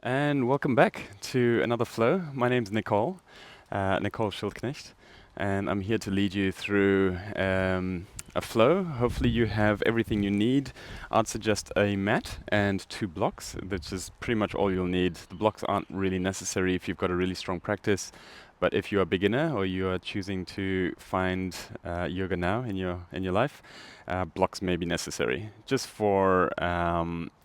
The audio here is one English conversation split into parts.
And welcome back to another flow. My name's Nicol, Nicol Schildknecht, and I'm here to lead you through a flow. Hopefully, you have everything you need. I'd suggest a mat and two blocks, which is pretty much all you'll need. The blocks aren't really necessary if you've got a really strong practice, but if you're a beginner or you are choosing to find yoga now in your life, blocks may be necessary just for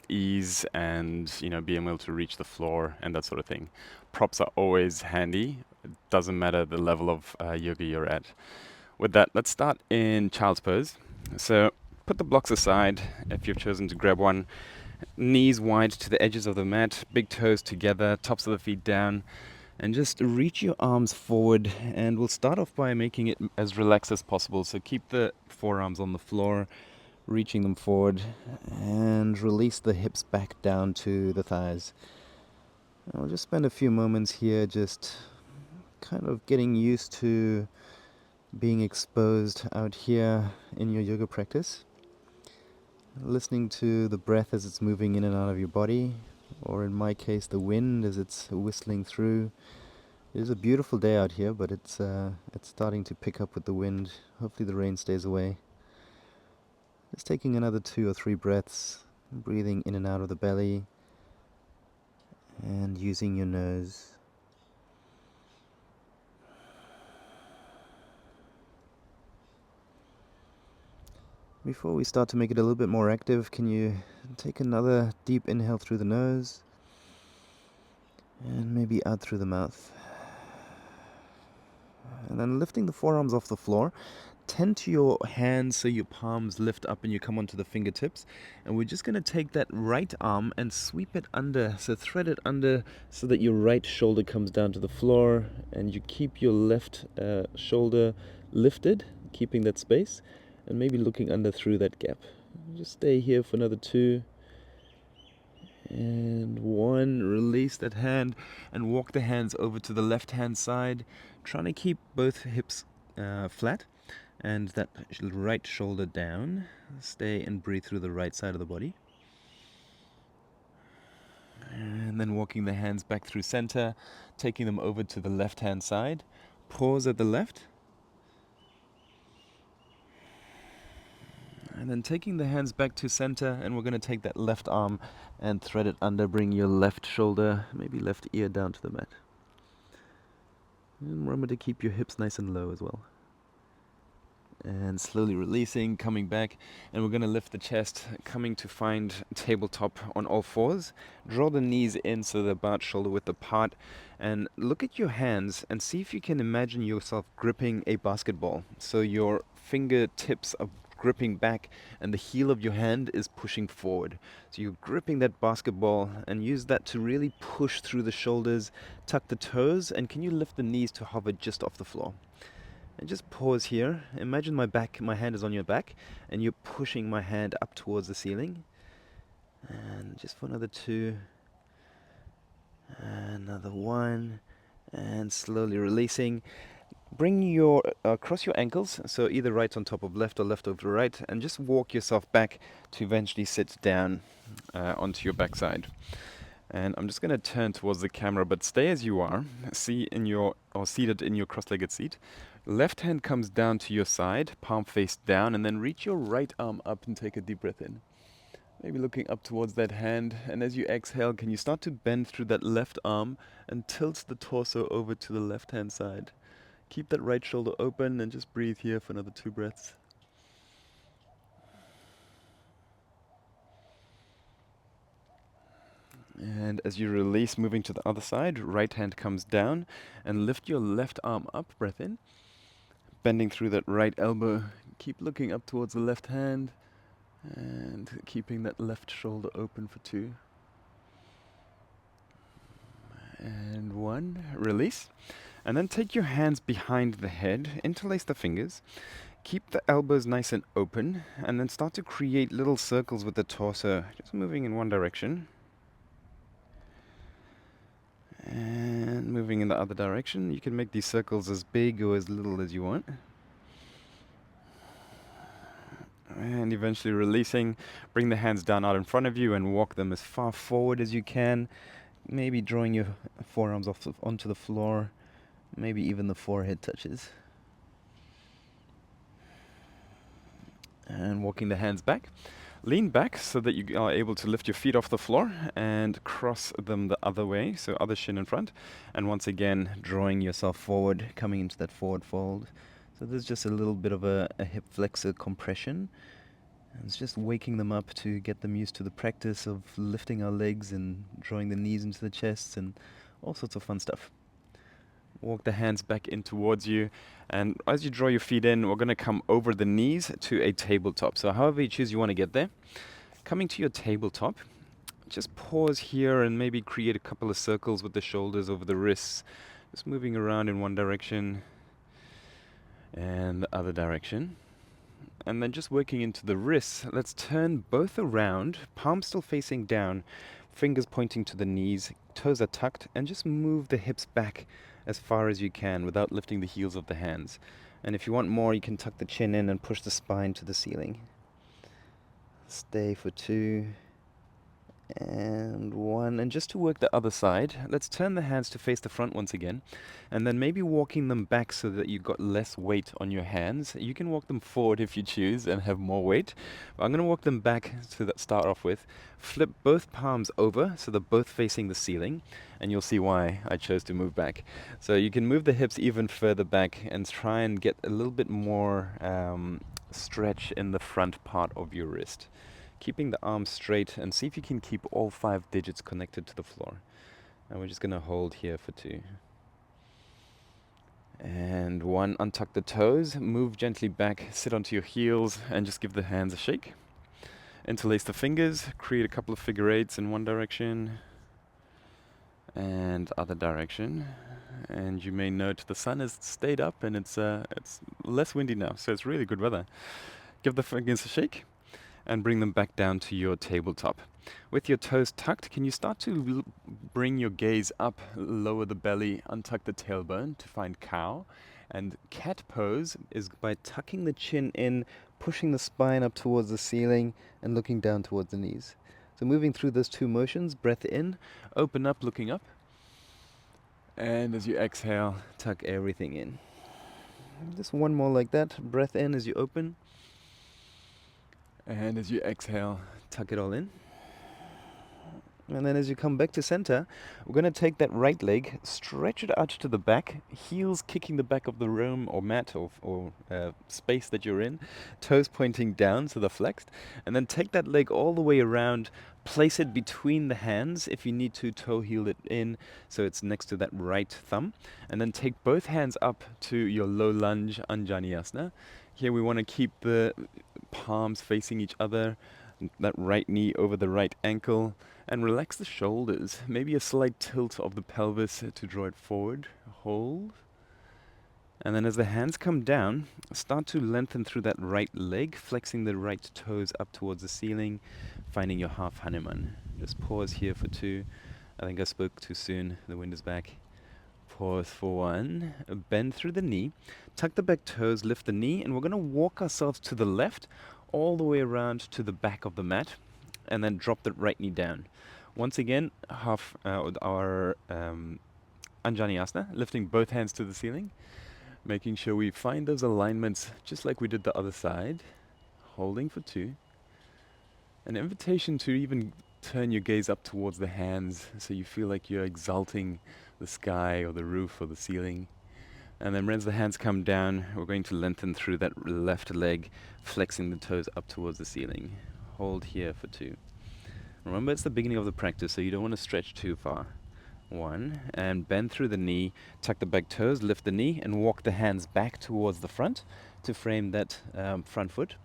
ease and being able to reach the floor and that sort of thing. Props are always handy. It doesn't matter the level of yoga you're at. With that, let's start in child's pose. So put the blocks aside if you've chosen to grab one. Knees wide to the edges of the mat, big toes together, tops of the feet down, and just reach your arms forward. And we'll start off by making it as relaxed as possible. So keep the forearms on the floor, reaching them forward, and release the hips back down to the thighs. I'll just spend a few moments here just kind of getting used to being exposed out here in your yoga practice, listening to the breath as it's moving in and out of your body, or in my case the wind as it's whistling through. It is a beautiful day out here, but it's starting to pick up with the wind. Hopefully the rain stays away. Just taking another 2 or 3 breaths, breathing in and out of the belly, and using your nose. Before we start to make it a little bit more active, can you take another deep inhale through the nose, and maybe out through the mouth. And then lifting the forearms off the floor, tend to your hands so your palms lift up and you come onto the fingertips. And we're just going to take that right arm and sweep it under, so thread it under so that your right shoulder comes down to the floor, and you keep your left shoulder lifted, keeping that space, and maybe looking under through that gap. Just stay here for another 2. And 1, release that hand and walk the hands over to the left hand side, trying to keep both hips flat and that right shoulder down. Stay and breathe through the right side of the body. And then walking the hands back through center, taking them over to the left hand side. Pause at the left. And then taking the hands back to center, and we're going to take that left arm and thread it under, bring your left shoulder, maybe left ear down to the mat. And remember to keep your hips nice and low as well. And slowly releasing, coming back, and we're going to lift the chest, coming to find tabletop on all fours. Draw the knees in so they're about shoulder width apart, and look at your hands and see if you can imagine yourself gripping a basketball. So your fingertips are gripping back and the heel of your hand is pushing forward. So you're gripping that basketball, and use that to really push through the shoulders, tuck the toes, and can you lift the knees to hover just off the floor? And just pause here. Imagine my hand is on your back, and you're pushing my hand up towards the ceiling. And just for another 2, another 1, and slowly releasing. Bring your cross your ankles, so either right on top of left or left over right, and just walk yourself back to eventually sit down onto your backside. And I'm just going to turn towards the camera, but stay as you are. Seated in your cross-legged seat. Left hand comes down to your side, palm face down, and then reach your right arm up and take a deep breath in. Maybe looking up towards that hand, and as you exhale, can you start to bend through that left arm and tilt the torso over to the left-hand side. Keep that right shoulder open and just breathe here for another 2 breaths. And as you release, moving to the other side, right hand comes down and lift your left arm up, breath in. Bending through that right elbow, keep looking up towards the left hand and keeping that left shoulder open for 2. And 1, release. And then take your hands behind the head, interlace the fingers, keep the elbows nice and open, and then start to create little circles with the torso, just moving in one direction. And moving in the other direction. You can make these circles as big or as little as you want. And eventually releasing. Bring the hands down out in front of you and walk them as far forward as you can. maybe drawing your forearms onto the floor, maybe even the forehead touches. And walking the hands back. Lean back so that you are able to lift your feet off the floor and cross them the other way, so other shin in front. And once again, drawing yourself forward, coming into that forward fold. So there's just a little bit of a hip flexor compression. And it's just waking them up to get them used to the practice of lifting our legs and drawing the knees into the chest and all sorts of fun stuff. Walk the hands back in towards you, and as you draw your feet in, we're going to come over the knees to a tabletop. So however you choose you want to get there. Coming to your tabletop, just pause here and maybe create a couple of circles with the shoulders over the wrists, just moving around in one direction and the other direction. And then just working into the wrists, let's turn both around, palms still facing down, fingers pointing to the knees, toes are tucked, and just move the hips back as far as you can without lifting the heels of the hands. And if you want more, you can tuck the chin in and push the spine to the ceiling. Stay for 2 and 1. And just to work the other side, let's turn the hands to face the front once again, and then maybe walking them back so that you've got less weight on your hands. You can walk them forward if you choose and have more weight, but I'm going to walk them back to start off with. Flip both palms over so they're both facing the ceiling, and you'll see why I chose to move back. So you can move the hips even further back and try and get a little bit more stretch in the front part of your wrist. Keeping the arms straight, and see if you can keep all 5 digits connected to the floor. And we're just going to hold here for 2. And 1, untuck the toes, move gently back, sit onto your heels, and just give the hands a shake. Interlace the fingers, create a couple of figure eights in one direction and other direction. And you may note the sun has stayed up and it's less windy now, so it's really good weather. Give the fingers a shake and bring them back down to your tabletop. With your toes tucked, can you start to bring your gaze up, lower the belly, untuck the tailbone to find cow? And cat pose is by tucking the chin in, pushing the spine up towards the ceiling, and looking down towards the knees. So moving through those 2 motions, breath in, open up, looking up. And as you exhale, tuck everything in. Just one more like that. Breath in as you open. And as you exhale, tuck it all in. And then as you come back to center, we're going to take that right leg, stretch it out to the back, heels kicking the back of the room or mat or space that you're in, toes pointing down so they're flexed, and then take that leg all the way around, place it between the hands if you need to, toe heel it in so it's next to that right thumb, and then take both hands up to your low lunge Anjaneyasana. Here we want to keep the palms facing each other, that right knee over the right ankle, and relax the shoulders. Maybe a slight tilt of the pelvis to draw it forward. Hold. And then as the hands come down, start to lengthen through that right leg, flexing the right toes up towards the ceiling, finding your half Hanuman. Just pause here for 2. I think I spoke too soon. The wind is back. Pause for 1. Bend through the knee. Tuck the back toes, lift the knee, and we're going to walk ourselves to the left, all the way around to the back of the mat, and then drop the right knee down. Once again, half our Anjaneyasana, lifting both hands to the ceiling, making sure we find those alignments just like we did the other side, holding for 2. An invitation to even turn your gaze up towards the hands so you feel like you're exalting the sky or the roof or the ceiling. And then as the hands come down, we're going to lengthen through that left leg, flexing the toes up towards the ceiling. Hold here for 2. Remember, it's the beginning of the practice, so you don't want to stretch too far. 1, and bend through the knee, tuck the back toes, lift the knee, and walk the hands back towards the front to frame that front foot.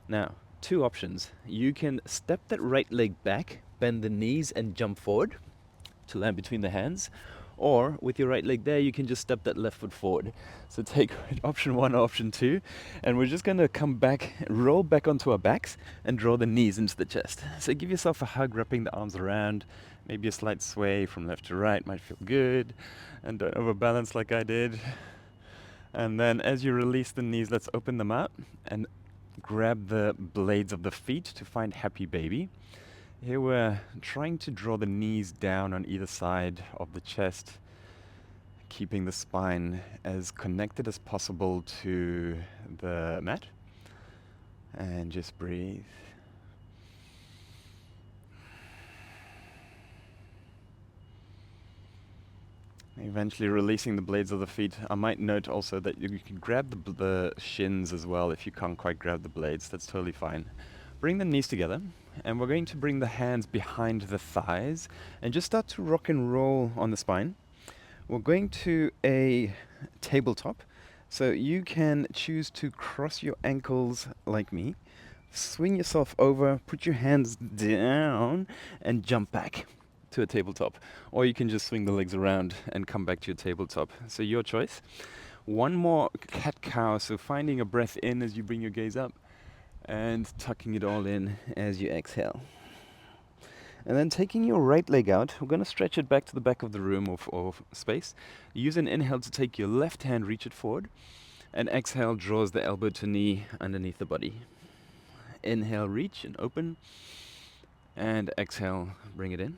Now, 2 options. You can step that right leg back, bend the knees, and jump forward to land between the hands. Or with your right leg there, you can just step that left foot forward. So take option 1 or option 2, and we're just going to come back, roll back onto our backs, and draw the knees into the chest. So give yourself a hug, wrapping the arms around, maybe a slight sway from left to right might feel good, and don't overbalance like I did. And then as you release the knees, let's open them out and grab the blades of the feet to find happy baby. Here we're trying to draw the knees down on either side of the chest, keeping the spine as connected as possible to the mat. And just breathe. Eventually releasing the blades of the feet. I might note also that you can grab the shins as well if you can't quite grab the blades. That's totally fine. Bring the knees together, and we're going to bring the hands behind the thighs and just start to rock and roll on the spine. We're going to a tabletop, so you can choose to cross your ankles like me, swing yourself over, put your hands down, and jump back to a tabletop. Or you can just swing the legs around and come back to your tabletop. So your choice. One more cat-cow, so finding a breath in as you bring your gaze up and tucking it all in as you exhale. And then taking your right leg out, we're going to stretch it back to the back of the room or space. Use an inhale to take your left hand, reach it forward, and exhale draws the elbow to knee underneath the body. Inhale, reach and open, and exhale, bring it in.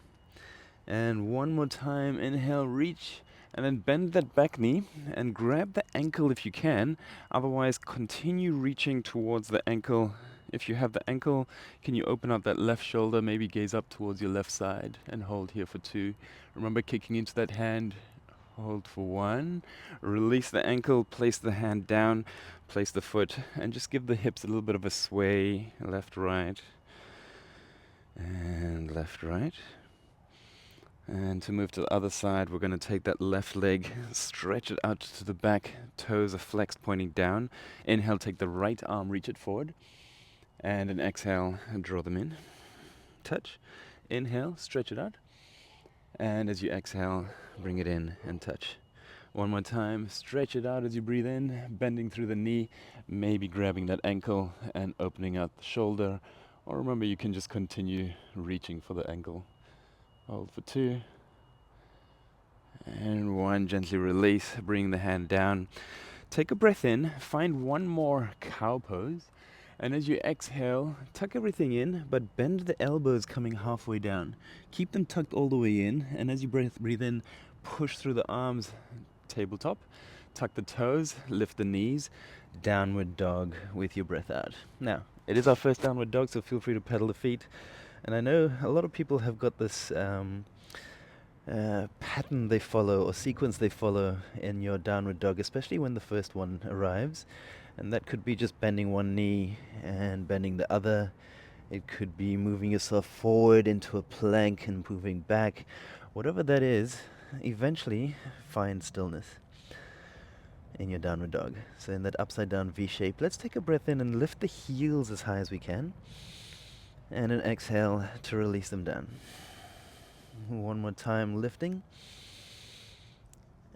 And one more time, inhale, reach, and then bend that back knee and grab the ankle if you can. Otherwise, continue reaching towards the ankle. If you have the ankle, can you open up that left shoulder, maybe gaze up towards your left side and hold here for 2. Remember kicking into that hand, hold for 1. Release the ankle, place the hand down, place the foot, and just give the hips a little bit of a sway, left, right, and left, right. And to move to the other side, we're going to take that left leg, stretch it out to the back, toes are flexed, pointing down. Inhale, take the right arm, reach it forward. And an exhale, draw them in. Touch. Inhale, stretch it out. And as you exhale, bring it in and touch. One more time, stretch it out as you breathe in, bending through the knee, maybe grabbing that ankle and opening out the shoulder. Or remember, you can just continue reaching for the ankle. Hold for 2. And 1, gently release, bring the hand down. Take a breath in, find one more cow pose. And as you exhale, tuck everything in, but bend the elbows coming halfway down. Keep them tucked all the way in, and as you breathe in, push through the arms, tabletop. Tuck the toes, lift the knees, downward dog with your breath out. Now, it is our first downward dog, so feel free to pedal the feet. And I know a lot of people have got this pattern they follow or sequence they follow in your downward dog, especially when the first one arrives. And that could be just bending one knee and bending the other. It could be moving yourself forward into a plank and moving back. Whatever that is, eventually find stillness in your downward dog. So in that upside down V shape, let's take a breath in and lift the heels as high as we can. And an exhale to release them down. One more time, lifting.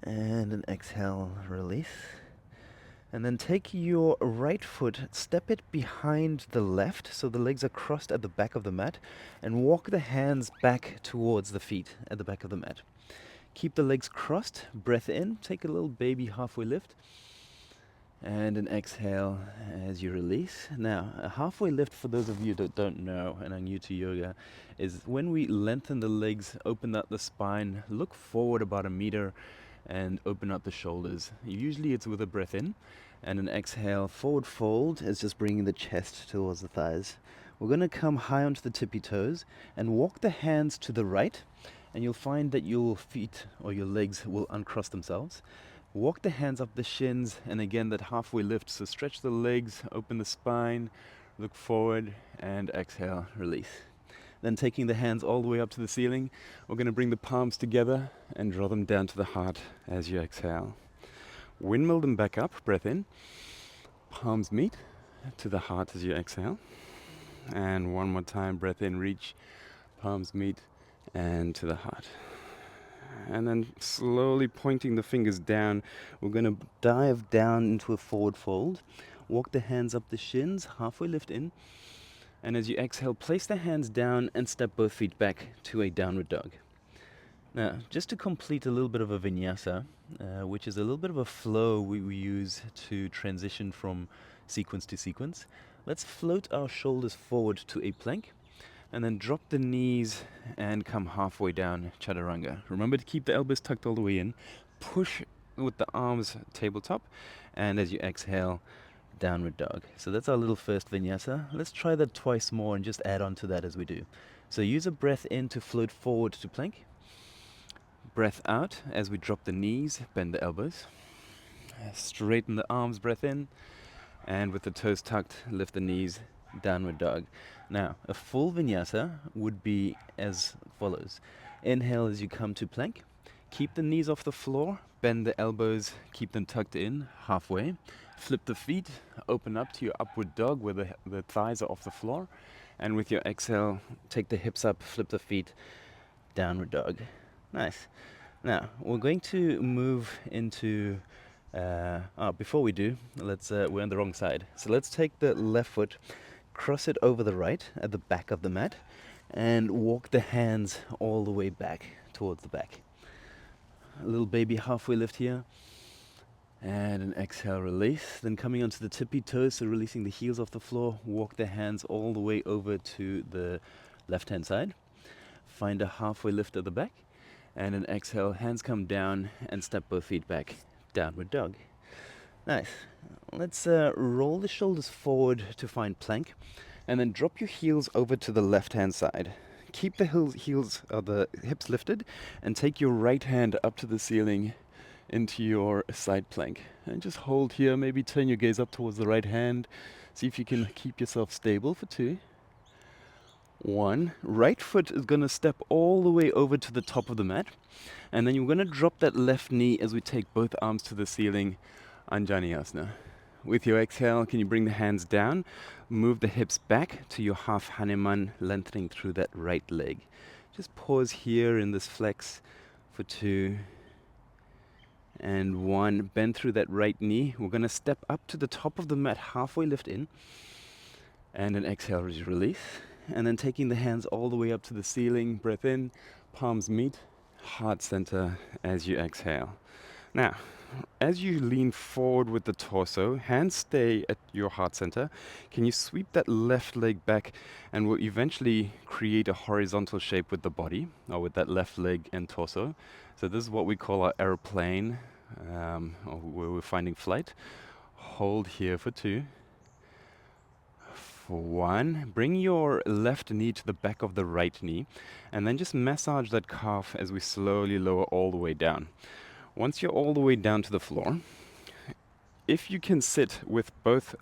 And an exhale, release. And then take your right foot, step it behind the left, so the legs are crossed at the back of the mat, and walk the hands back towards the feet at the back of the mat. Keep the legs crossed, breath in, take a little baby halfway lift, and an exhale as you release. Now, a halfway lift, for those of you that don't know and are new to yoga, is when we lengthen the legs, open up the spine, look forward about 1 meter, and open up the shoulders. Usually it's with a breath in, and an exhale, forward fold is just bringing the chest towards the thighs. We're going to come high onto the tippy toes and walk the hands to the right, and you'll find that your feet or your legs will uncross themselves. Walk the hands up the shins, and again that halfway lift, so stretch the legs, open the spine, look forward, and exhale, release. Then taking the hands all the way up to the ceiling, we're going to bring the palms together and draw them down to the heart as you exhale. Windmill them back up, breath in, palms meet to the heart as you exhale. And one more time, breath in, reach, palms meet, and to the heart. And then slowly pointing the fingers down, we're going to dive down into a forward fold. Walk the hands up the shins, halfway lift in. And as you exhale, place the hands down and step both feet back to a downward dog. Now, just to complete a little bit of a vinyasa, which is a little bit of a flow we use to transition from sequence to sequence, let's float our shoulders forward to a plank. And then drop the knees and come halfway down, chaturanga. Remember to keep the elbows tucked all the way in. Push with the arms tabletop. And as you exhale, downward dog. So that's our little first vinyasa. Let's try that twice more and just add on to that as we do. So use a breath in to float forward to plank. Breath out as we drop the knees, bend the elbows. Straighten the arms, breath in. And with the toes tucked, lift the knees, downward dog. Now, a full vinyasa would be as follows. Inhale as you come to plank. Keep the knees off the floor, bend the elbows, keep them tucked in halfway. Flip the feet, open up to your upward dog where the thighs are off the floor. And with your exhale, take the hips up, flip the feet, downward dog. Nice. Now, we're going to move into before we do, we're on the wrong side. So let's take the left foot, cross it over the right at the back of the mat, and walk the hands all the way back towards the back. A little baby halfway lift here. And an exhale, release. Then coming onto the tippy toes, so releasing the heels off the floor, walk the hands all the way over to the left-hand side. Find a halfway lift at the back. And an exhale, hands come down and step both feet back. Downward dog. Nice. Let's roll the shoulders forward to find plank, and then drop your heels over to the left-hand side. Keep the the hips lifted, and take your right hand up to the ceiling into your side plank. And just hold here, maybe turn your gaze up towards the right hand. See if you can keep yourself stable for 2. 1. Right foot is going to step all the way over to the top of the mat. And then you're going to drop that left knee as we take both arms to the ceiling, Anjaneyasana. With your exhale, can you bring the hands down? Move the hips back to your half Hanuman, lengthening through that right leg. Just pause here in this flex for 2. And 1. Bend through that right knee. We're going to step up to the top of the mat, halfway lift in. And an exhale, release. And then taking the hands all the way up to the ceiling, breath in, palms meet, heart center as you exhale. Now, as you lean forward with the torso, hands stay at your heart center. Can you sweep that left leg back, and we'll eventually create a horizontal shape with the body, or with that left leg and torso. So this is what we call our airplane, or where we're finding flight. Hold here for 2. For 1, bring your left knee to the back of the right knee, and then just massage that calf as we slowly lower all the way down. Once you're all the way down to the floor, if you can sit with both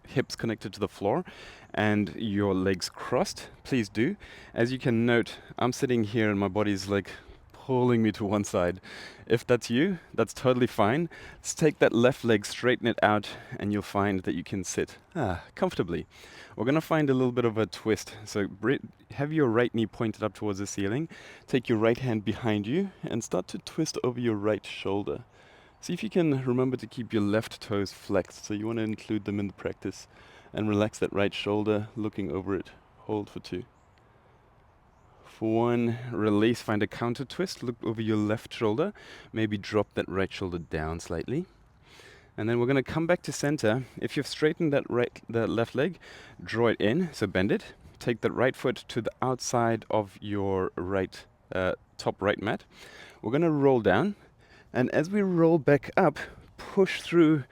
hips connected to the floor and your legs crossed, please do. As you can note, I'm sitting here and my body's like pulling me to one side. If that's you, that's totally fine. Let's take that left leg, straighten it out, and you'll find that you can sit comfortably. We're going to find a little bit of a twist. So have your right knee pointed up towards the ceiling. Take your right hand behind you and start to twist over your right shoulder. See if you can remember to keep your left toes flexed. So you want to include them in the practice. And relax that right shoulder, looking over it. Hold for 2. For 1, release, find a counter twist, look over your left shoulder, maybe drop that right shoulder down slightly. And then we're going to come back to center. If you've straightened that left leg, draw it in, so bend it. Take that right foot to the outside of your top right mat. We're going to roll down, and as we roll back up, push through,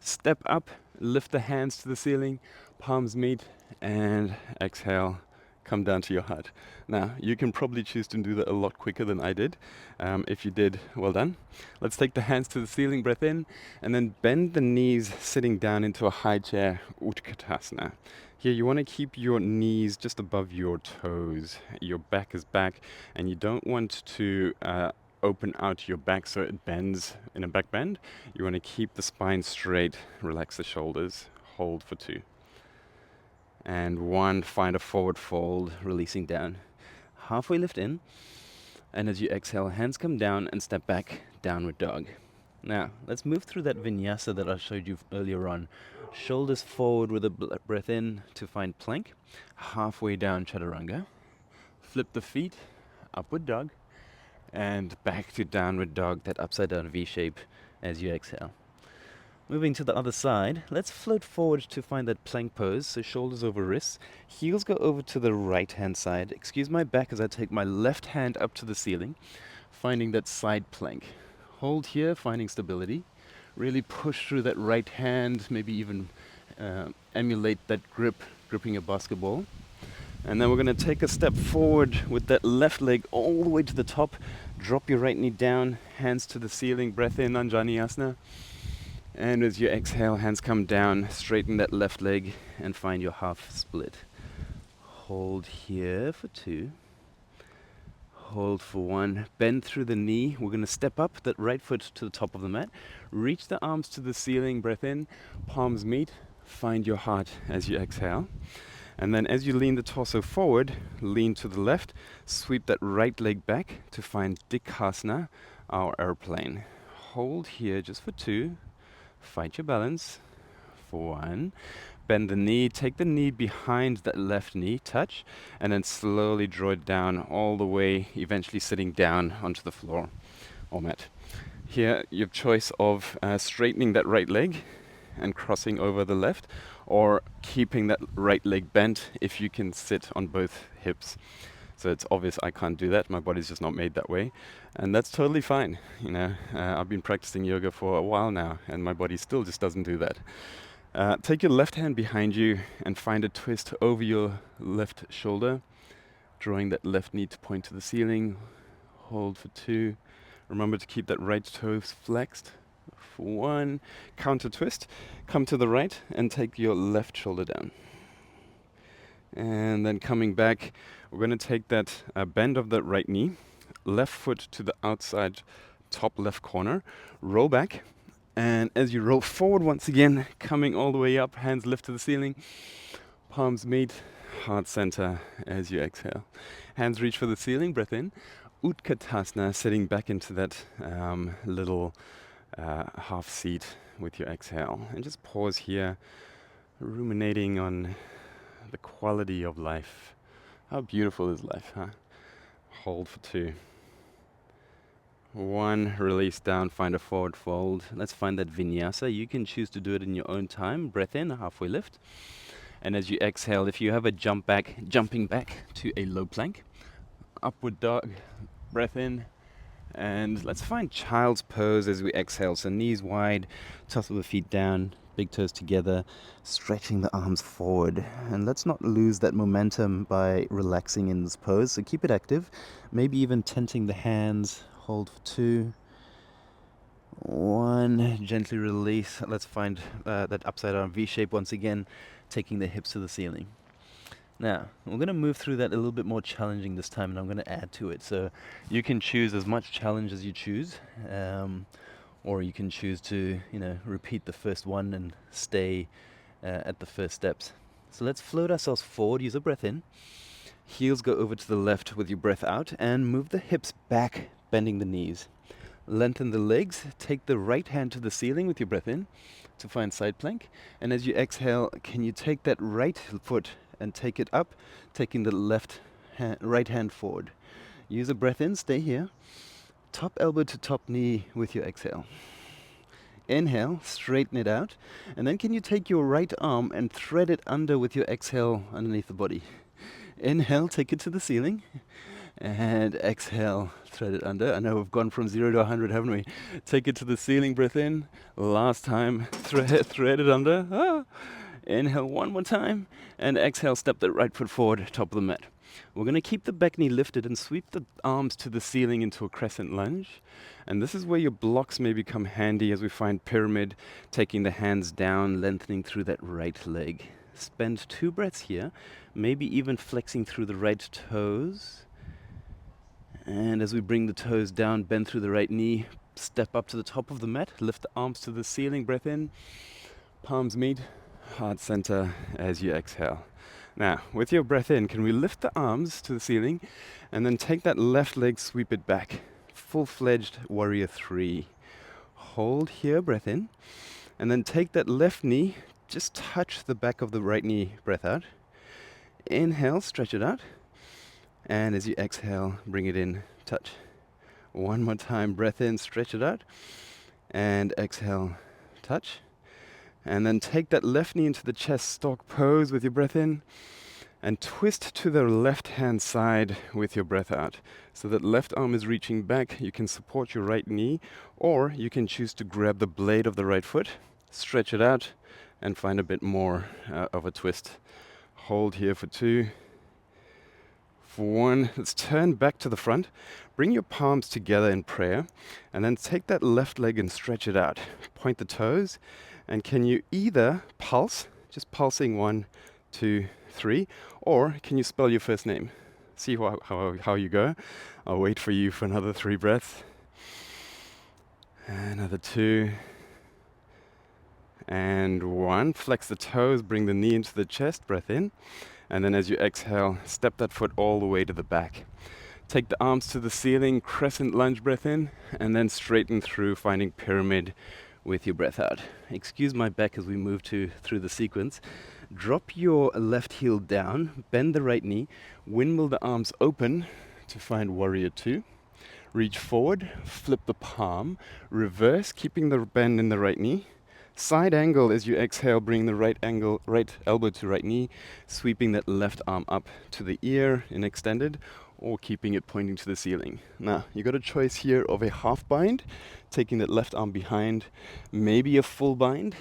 step up, lift the hands to the ceiling, palms meet, and exhale. Come down to your heart. Now, you can probably choose to do that a lot quicker than I did. If you did, well done. Let's take the hands to the ceiling, breath in, and then bend the knees sitting down into a high chair, Utkatasana. Here, you want to keep your knees just above your toes. Your back is back, and you don't want to open out your back so it bends in a back bend. You want to keep the spine straight, relax the shoulders, hold for 2. And 1, find a forward fold, releasing down. Halfway lift in, and as you exhale, hands come down and step back, downward dog. Now, let's move through that vinyasa that I showed you earlier on. Shoulders forward with a breath in to find plank. Halfway down, chaturanga. Flip the feet, upward dog, and back to downward dog, that upside down V shape as you exhale. Moving to the other side, let's float forward to find that plank pose, so shoulders over wrists. Heels go over to the right-hand side. Excuse my back as I take my left hand up to the ceiling, finding that side plank. Hold here, finding stability. Really push through that right hand, maybe even emulate that grip, gripping a basketball. And then we're going to take a step forward with that left leg all the way to the top. Drop your right knee down, hands to the ceiling, breath in, Vinyasa. And as you exhale, hands come down, straighten that left leg and find your half split. Hold here for 2. Hold for 1. Bend through the knee. We're going to step up that right foot to the top of the mat. Reach the arms to the ceiling, breath in, palms meet. Find your heart as you exhale. And then as you lean the torso forward, lean to the left, sweep that right leg back to find Dikasana, our airplane. Hold here just for 2. Fight your balance for 1. Bend the knee, take the knee behind that left knee, touch, and then slowly draw it down all the way, eventually sitting down onto the floor or mat. Here, you have choice of straightening that right leg and crossing over the left, or keeping that right leg bent if you can sit on both hips. So it's obvious I can't do that. My body's just not made that way. And that's totally fine. I've been practicing yoga for a while now, and my body still just doesn't do that. Take your left hand behind you and find a twist over your left shoulder, drawing that left knee to point to the ceiling. Hold for 2. Remember to keep that right toe flexed. For 1. Counter twist. Come to the right and take your left shoulder down. And then coming back, we're going to take that bend of the right knee, left foot to the outside top left corner, roll back, and as you roll forward once again, coming all the way up, hands lift to the ceiling, palms meet, heart center as you exhale. Hands reach for the ceiling, breath in, Utkatasana, sitting back into that little half seat with your exhale. And just pause here, ruminating on the quality of life. How beautiful is life, huh? Hold for 2. 1, release down, find a forward fold. Let's find that Vinyasa. You can choose to do it in your own time. Breath in, halfway lift. And as you exhale, if you have a jumping back to a low plank, upward dog, breath in. And let's find child's pose as we exhale. So knees wide, toss of the feet down, big toes together, stretching the arms forward. And let's not lose that momentum by relaxing in this pose. So keep it active, maybe even tenting the hands. Hold for 2. 1, gently release. Let's find that upside down V shape once again, taking the hips to the ceiling. Now, we're going to move through that a little bit more challenging this time, and I'm going to add to it. So you can choose as much challenge as you choose, or you can choose to, repeat the first one and stay at the first steps. So let's float ourselves forward, use a breath in. Heels go over to the left with your breath out, and move the hips back, bending the knees. Lengthen the legs, take the right hand to the ceiling with your breath in to find side plank. And as you exhale, can you take that right foot and take it up, taking the right hand forward. Use a breath in, stay here. Top elbow to top knee with your exhale. Inhale, straighten it out. And then can you take your right arm and thread it under with your exhale underneath the body. Inhale, take it to the ceiling. And exhale, thread it under. I know we've gone from 0 to 100, haven't we? Take it to the ceiling, breath in. Last time, thread it under. Inhale one more time, and exhale, step the right foot forward, top of the mat. We're going to keep the back knee lifted and sweep the arms to the ceiling into a crescent lunge. And this is where your blocks may become handy as we find pyramid, taking the hands down, lengthening through that right leg. Spend 2 breaths here, maybe even flexing through the right toes. And as we bring the toes down, bend through the right knee, step up to the top of the mat, lift the arms to the ceiling, breath in, palms meet, heart center as you exhale. Now, with your breath in, can we lift the arms to the ceiling and then take that left leg, sweep it back. Full-fledged warrior 3. Hold here, breath in, and then take that left knee, just touch the back of the right knee, breath out. Inhale, stretch it out. And as you exhale, bring it in, touch. One more time, breath in, stretch it out. And exhale, touch. And then take that left knee into the chest stalk pose with your breath in, and twist to the left hand side with your breath out. So that left arm is reaching back. You can support your right knee, or you can choose to grab the blade of the right foot, stretch it out, and find a bit more of a twist. Hold here for 2, for 1. Let's turn back to the front. Bring your palms together in prayer, and then take that left leg and stretch it out. Point the toes, and can you either pulse, just pulsing 1, 2, 3, or can you spell your first name? See how you go. I'll wait for you for another 3 breaths. Another 2. And 1. Flex the toes, bring the knee into the chest, breath in. And then as you exhale, step that foot all the way to the back. Take the arms to the ceiling, crescent lunge, breath in, and then straighten through, finding pyramid with your breath out. Excuse my back as we move through the sequence. Drop your left heel down, bend the right knee, windmill the arms open to find warrior 2. Reach forward, flip the palm, reverse, keeping the bend in the right knee. Side angle as you exhale, bring the right elbow to right knee, sweeping that left arm up to the ear in extended, or keeping it pointing to the ceiling. Now, you got a choice here of a half bind, taking that left arm behind, maybe a full bind,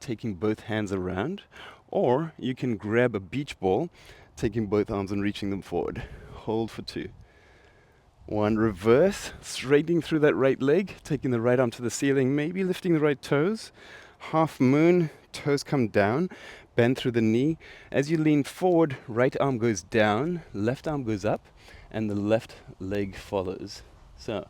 taking both hands around, or you can grab a beach ball, taking both arms and reaching them forward. Hold for 2. 1, reverse, straightening through that right leg, taking the right arm to the ceiling, maybe lifting the right toes. Half moon, toes come down, bend through the knee. As you lean forward, right arm goes down, left arm goes up, and the left leg follows. So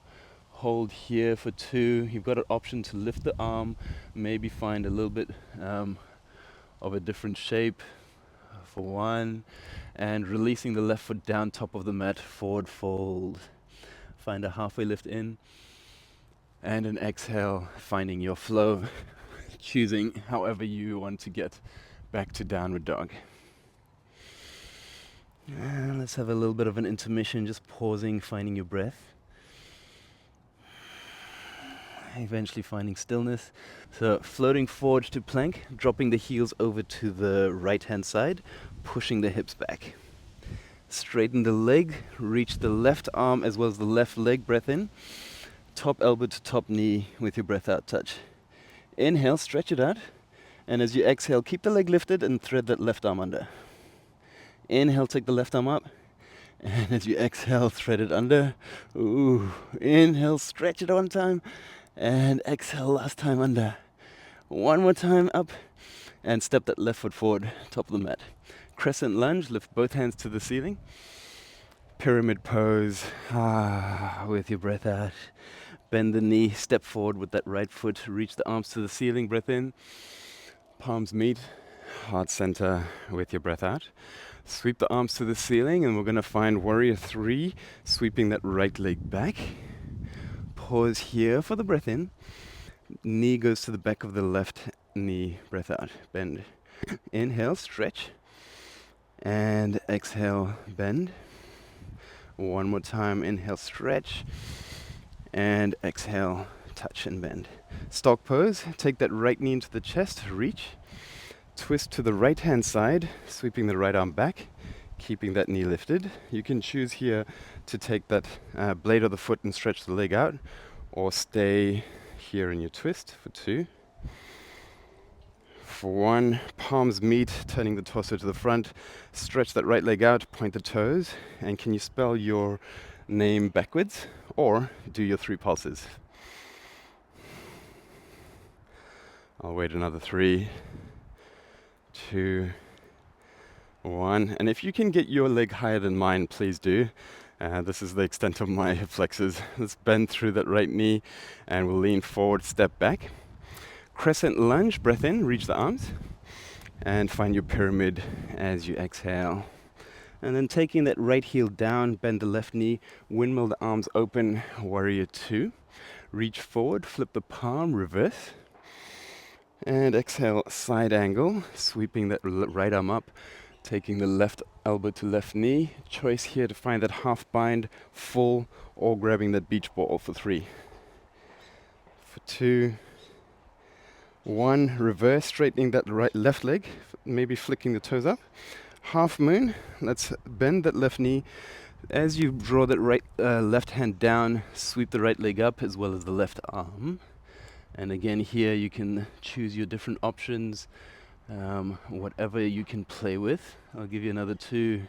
hold here for 2. You've got an option to lift the arm, maybe find a little bit of a different shape for 1, and releasing the left foot down top of the mat, forward fold. Find a halfway lift in, and an exhale, finding your flow, choosing however you want to get back to downward dog. And let's have a little bit of an intermission, just pausing, finding your breath. Eventually finding stillness. So floating forward to plank, dropping the heels over to the right hand side, pushing the hips back. Straighten the leg, reach the left arm as well as the left leg, breath in. Top elbow to top knee with your breath out touch. Inhale, stretch it out. And as you exhale, keep the leg lifted and thread that left arm under. Inhale, take the left arm up. And as you exhale, thread it under. Ooh. Inhale, stretch it 1 time. And exhale, last time under. 1 more time up. And step that left foot forward, top of the mat. Crescent lunge, lift both hands to the ceiling. Pyramid pose, with your breath out. Bend the knee, step forward with that right foot, reach the arms to the ceiling, breath in. Palms meet, heart center with your breath out. Sweep the arms to the ceiling, and we're going to find warrior 3, sweeping that right leg back. Pause here for the breath in. Knee goes to the back of the left knee, breath out, bend. Inhale, stretch. And exhale, bend. 1 more time, inhale, stretch. And exhale, touch and bend. Stalk pose, take that right knee into the chest, reach. Twist to the right hand side, sweeping the right arm back, keeping that knee lifted. You can choose here to take that blade of the foot and stretch the leg out, or stay here in your twist for 2. For 1, palms meet, turning the torso to the front. Stretch that right leg out, point the toes. And can you spell your name backwards? Or do your 3 pulses? I'll wait another 3, 2, 1. And if you can get your leg higher than mine, please do. This is the extent of my hip flexors. Let's bend through that right knee, and we'll lean forward, step back. Crescent lunge, breath in, reach the arms, and find your pyramid as you exhale. And then taking that right heel down, bend the left knee, windmill the arms open, warrior 2. Reach forward, flip the palm, reverse. And exhale, side angle, sweeping that right arm up, taking the left elbow to left knee. Choice here to find that half bind, full, or grabbing that beach ball for 3. For 2. 1, reverse, straightening that left leg, maybe flicking the toes up. Half moon, let's bend that left knee. As you draw that left hand down, sweep the right leg up as well as the left arm. And again, here you can choose your different options, whatever you can play with. I'll give you another 2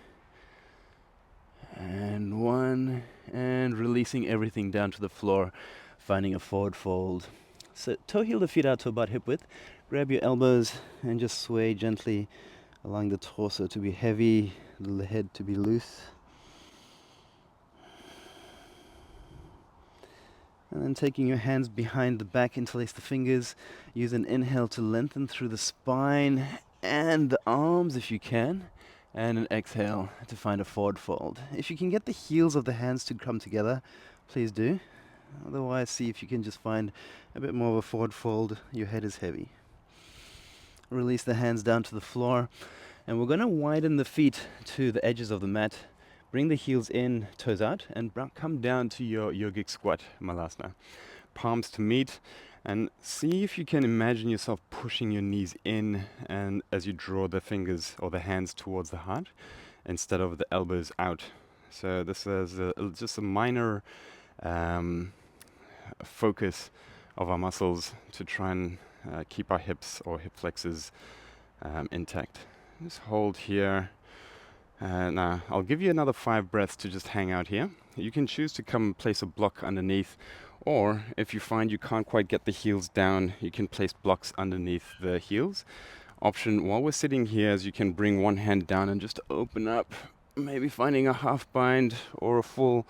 and 1, and releasing everything down to the floor, finding a forward fold. So toe heel the feet out to about hip width. Grab your elbows and just sway gently, allowing the torso to be heavy, the head to be loose. And then taking your hands behind the back, interlace the fingers. Use an inhale to lengthen through the spine and the arms if you can. And an exhale to find a forward fold. If you can get the heels of the hands to come together, please do. Otherwise, see if you can just find a bit more of a forward fold. Your head is heavy. Release the hands down to the floor. And we're going to widen the feet to the edges of the mat. Bring the heels in, toes out, and come down to your yogic squat, Malasana. Palms to meet, and see if you can imagine yourself pushing your knees in, and as you draw the fingers or the hands towards the heart, instead of the elbows out. So this is just a minor focus of our muscles to try and keep our hips or hip flexors intact. Just hold here. Now, I'll give you another 5 breaths to just hang out here. You can choose to come and place a block underneath, or if you find you can't quite get the heels down, you can place blocks underneath the heels. Option while we're sitting here is you can bring one hand down and just open up, maybe finding a half bind or a full,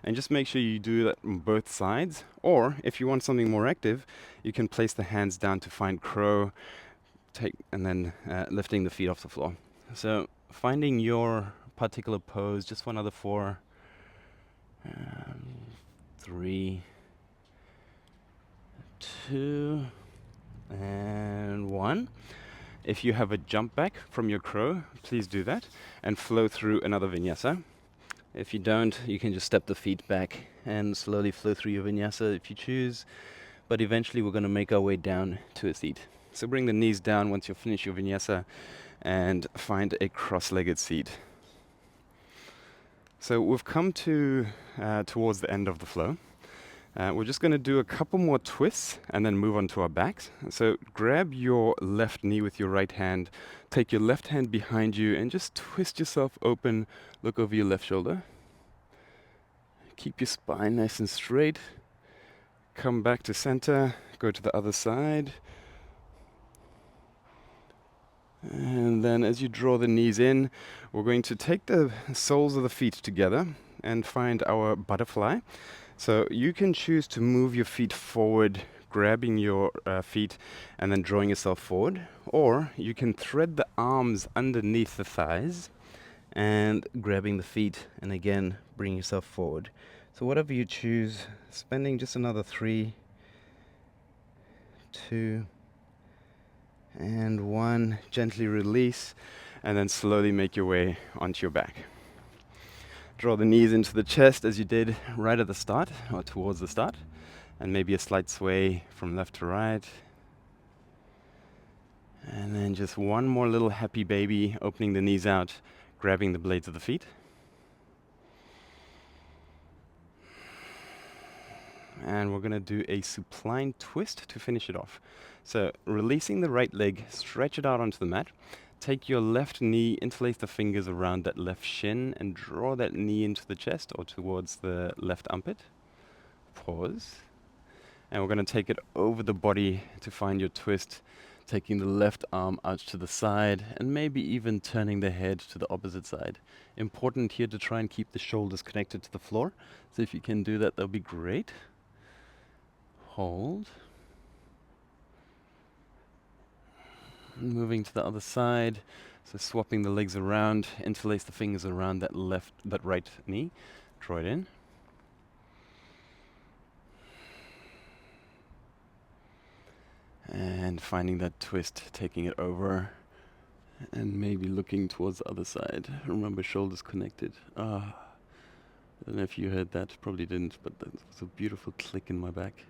and just make sure you do that on both sides. Or if you want something more active, you can place the hands down to find crow, and then lifting the feet off the floor. So finding your particular pose, just for another 4, 3, 2, and 1. If you have a jump back from your crow, please do that and flow through another vinyasa. If you don't, you can just step the feet back and slowly flow through your vinyasa if you choose, but eventually we're going to make our way down to a seat. So bring the knees down once you finish your vinyasa and find a cross-legged seat. So we've come to towards the end of the flow. We're just going to do a couple more twists and then move on to our backs. So grab your left knee with your right hand, take your left hand behind you and just twist yourself open, look over your left shoulder. Keep your spine nice and straight. Come back to center, go to the other side. And then as you draw the knees in, we're going to take the soles of the feet together and find our butterfly. So you can choose to move your feet forward, grabbing your feet and then drawing yourself forward. Or you can thread the arms underneath the thighs and grabbing the feet and again bring yourself forward. So whatever you choose, spending just another 3, 2, and 1, gently release, and then slowly make your way onto your back. Draw the knees into the chest as you did right at the start, or towards the start, and maybe a slight sway from left to right. And then just one more little happy baby, opening the knees out, grabbing the blades of the feet. And we're going to do a supine twist to finish it off. So releasing the right leg, stretch it out onto the mat. Take your left knee, interlace the fingers around that left shin and draw that knee into the chest or towards the left armpit. Pause. And we're going to take it over the body to find your twist, taking the left arm out to the side and maybe even turning the head to the opposite side. Important here to try and keep the shoulders connected to the floor. So if you can do that, that'll be great. Hold. Moving to the other side, so swapping the legs around, interlace the fingers around that right knee, draw it in. And finding that twist, taking it over, and maybe looking towards the other side. Remember, shoulders connected. I don't know if you heard that, probably didn't, but that was a beautiful click in my back.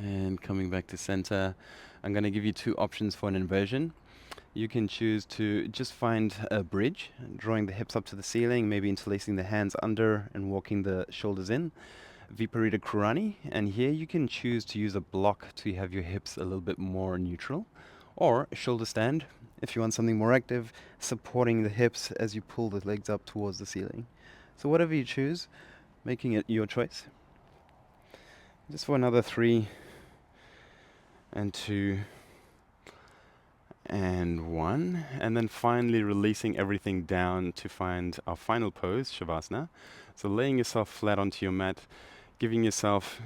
And coming back to center, I'm going to give you two options for an inversion. You can choose to just find a bridge, drawing the hips up to the ceiling, maybe interlacing the hands under and walking the shoulders in. Viparita Kurani, and here you can choose to use a block to have your hips a little bit more neutral, or a shoulder stand if you want something more active, supporting the hips as you pull the legs up towards the ceiling. So whatever you choose, making it your choice. Just for another 3 and 2 and 1, and then finally releasing everything down to find our final pose, Shavasana. So laying yourself flat onto your mat, giving yourself,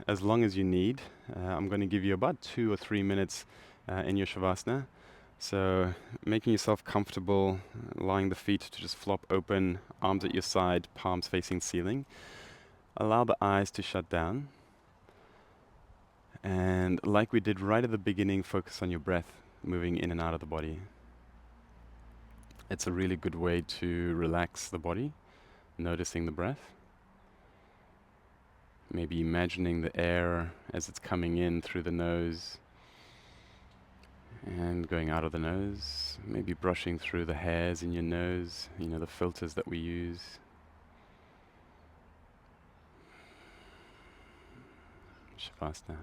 as long as you need. I'm going to give you about 2 or 3 minutes in your Shavasana. So making yourself comfortable, allowing the feet to just flop open, arms at your side, palms facing ceiling. Allow the eyes to shut down. And like we did right at the beginning, focus on your breath, moving in and out of the body. It's a really good way to relax the body, noticing the breath. Maybe imagining the air as it's coming in through the nose and going out of the nose. Maybe brushing through the hairs in your nose, the filters that we use. Shavasana.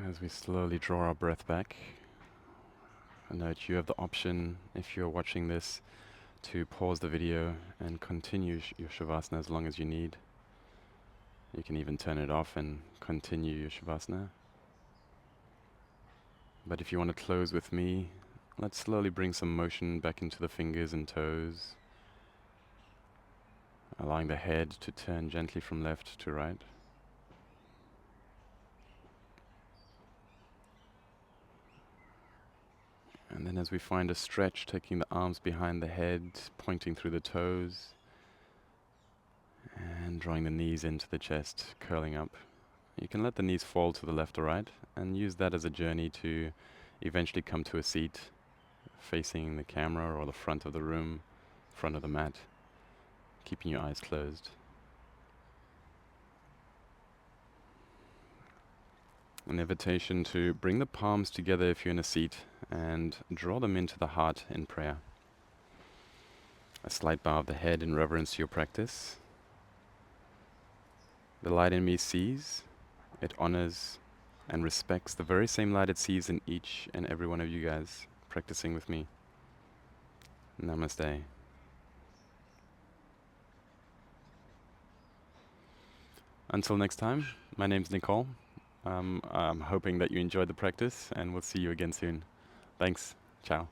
As we slowly draw our breath back, note you have the option, if you're watching this, to pause the video and continue your Shavasana as long as you need. You can even turn it off and continue your Shavasana. But if you want to close with me, let's slowly bring some motion back into the fingers and toes, allowing the head to turn gently from left to right. And then as we find a stretch, taking the arms behind the head, pointing through the toes, And drawing the knees into the chest, curling up. You can let the knees fall to the left or right and use that as a journey to eventually come to a seat facing the camera or the front of the room, front of the mat, keeping your eyes closed. An invitation to bring the palms together if you're in a seat and draw them into the heart in prayer. A slight bow of the head in reverence to your practice. The light in me sees, it honors and respects the very same light it sees in each and every one of you guys practicing with me. Namaste. Until next time, my name's Nicol. I'm hoping that you enjoyed the practice and we'll see you again soon. Thanks. Ciao.